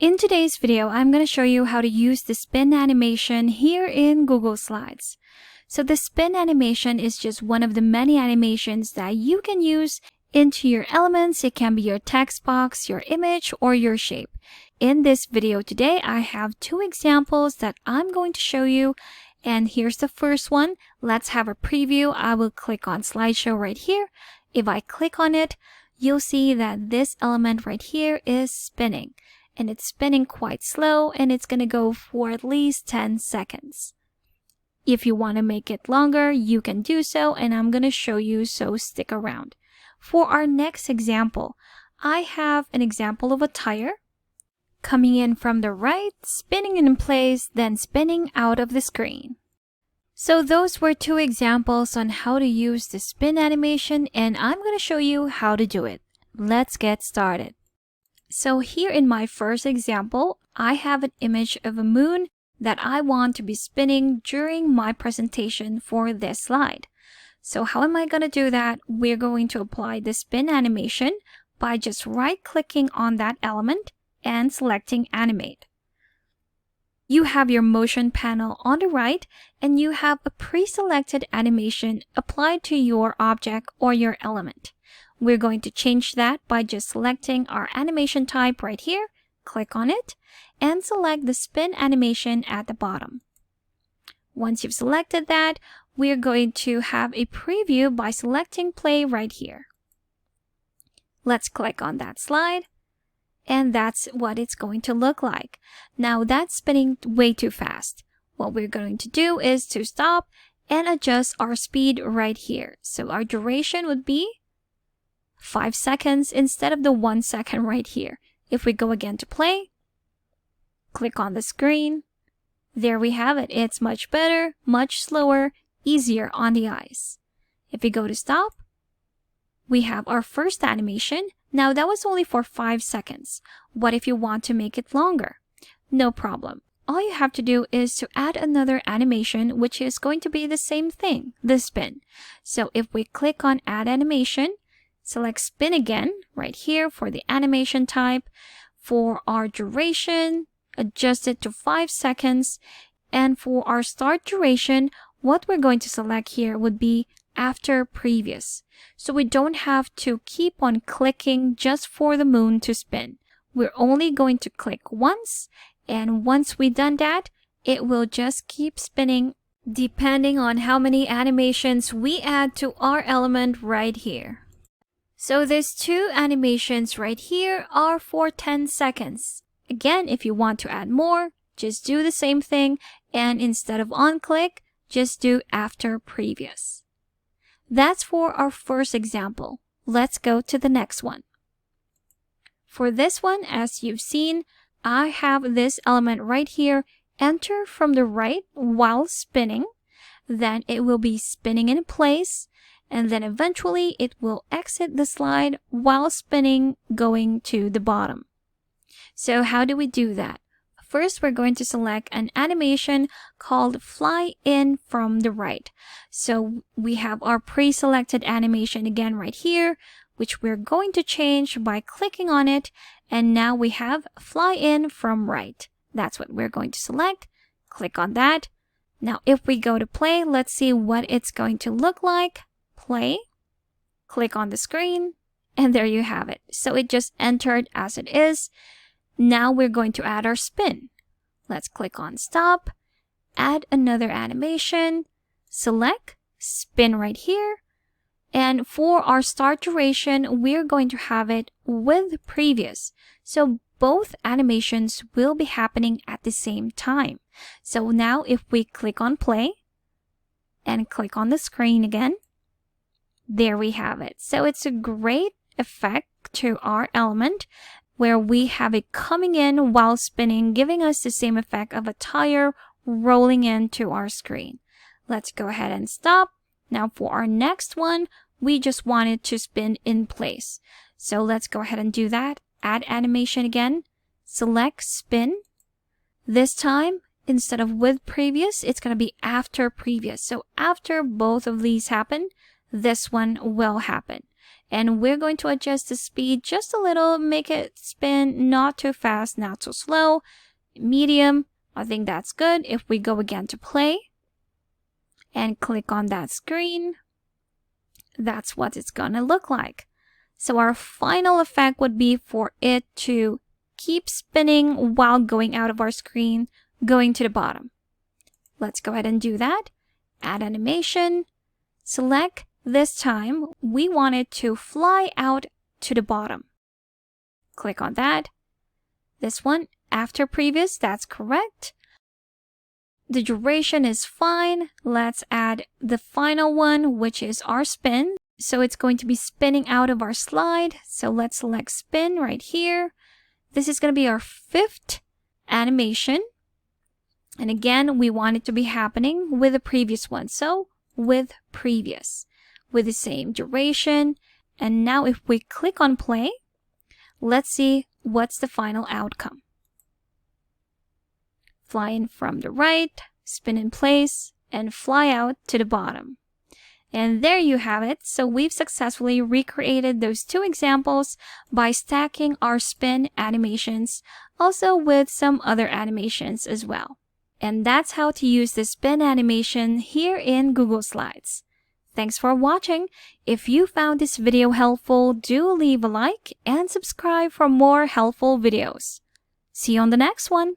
In today's video, I'm going to show you how to use the spin animation here in Google Slides. So the spin animation is just one of the many animations that you can use into your elements. It can be your text box, your image, or your shape. In this video today, I have two examples that I'm going to show you. And here's the first one. Let's have a preview. I will click on slideshow right here. If I click on it, you'll see that this element right here is spinning. And it's spinning quite slow, and it's going to go for at least 10 seconds. If you want to make it longer, you can do so, and I'm going to show you, so stick around. For our next example, I have an example of a tire coming in from the right, spinning in place, then spinning out of the screen. So those were two examples on how to use the spin animation, and I'm going to show you how to do it. Let's get started. So here in my first example, I have an image of a moon that I want to be spinning during my presentation for this slide. So how am I going to do that? We're going to apply the spin animation by just right-clicking on that element and selecting Animate. You have your motion panel on the right, and you have a pre-selected animation applied to your object or your element. We're going to change that by just selecting our animation type right here, click on it, and select the spin animation at the bottom. Once you've selected that, we're going to have a preview by selecting play right here. Let's click on that slide, and that's what it's going to look like. Now that's spinning way too fast. What we're going to do is to stop and adjust our speed right here. So our duration would be 5 seconds instead of the 1 second right here. If we go again to play, click on the screen, there we have it. It's much better, much slower, easier on the eyes. If we go to stop, we have our first animation. Now that was only for 5 seconds. What if you want to make it longer? No problem. All you have to do is to add another animation, which is going to be the same thing, the spin. So if we click on Add Animation, select Spin again, right here for the animation type. For our duration, adjust it to 5 seconds. And for our start duration, what we're going to select here would be after previous. So we don't have to keep on clicking just for the moon to spin. We're only going to click once, and once we've done that, it will just keep spinning depending on how many animations we add to our element right here. So these two animations right here are for 10 seconds. Again, if you want to add more, just do the same thing, and instead of on click, just do after previous. That's for our first example. Let's go to the next one. For this one, as you've seen, I have this element right here, enter from the right while spinning. Then it will be spinning in place, and then eventually it will exit the slide while spinning, going to the bottom. So how do we do that? First, we're going to select an animation called Fly In from the right. So we have our pre-selected animation again right here, which we're going to change by clicking on it. And now we have Fly In from right. That's what we're going to select. Click on that. Now, if we go to play, let's see what it's going to look like. Play. Click on the screen, and there you have it. So it just entered as it is. Now we're going to add our spin. Let's click on stop, add another animation, select spin right here. And for our start duration, we're going to have it with previous. So both animations will be happening at the same time. So now if we click on play and click on the screen again, there we have it. So it's a great effect to our element where we have it coming in while spinning, giving us the same effect of a tire rolling into our screen. Let's go ahead and stop. Now for our next one, we just want it to spin in place. So let's go ahead and do that. Add animation again, select spin. This time, instead of with previous, it's going to be after previous. So after both of these happen, this one will happen. And we're going to adjust the speed just a little, make it spin not too fast, not too slow, medium. I think that's good. If we go again to play and click on that screen, that's what it's gonna look like. So our final effect would be for it to keep spinning while going out of our screen, going to the bottom. Let's go ahead and do that. Add animation, select. This time, we want it to fly out to the bottom. Click on that. This one, after previous, that's correct. The duration is fine. Let's add the final one, which is our spin. So it's going to be spinning out of our slide. So let's select spin right here. This is going to be our 5th animation. And again, we want it to be happening with the previous one. So with previous, with the same duration. And now if we click on play, let's see what's the final outcome. Fly in from the right, spin in place, and fly out to the bottom. And there you have it. So we've successfully recreated those 2 examples by stacking our spin animations, also with some other animations as well. And that's how to use the spin animation here in Google Slides. Thanks for watching. If you found this video helpful, do leave a like and subscribe for more helpful videos. See you on the next one.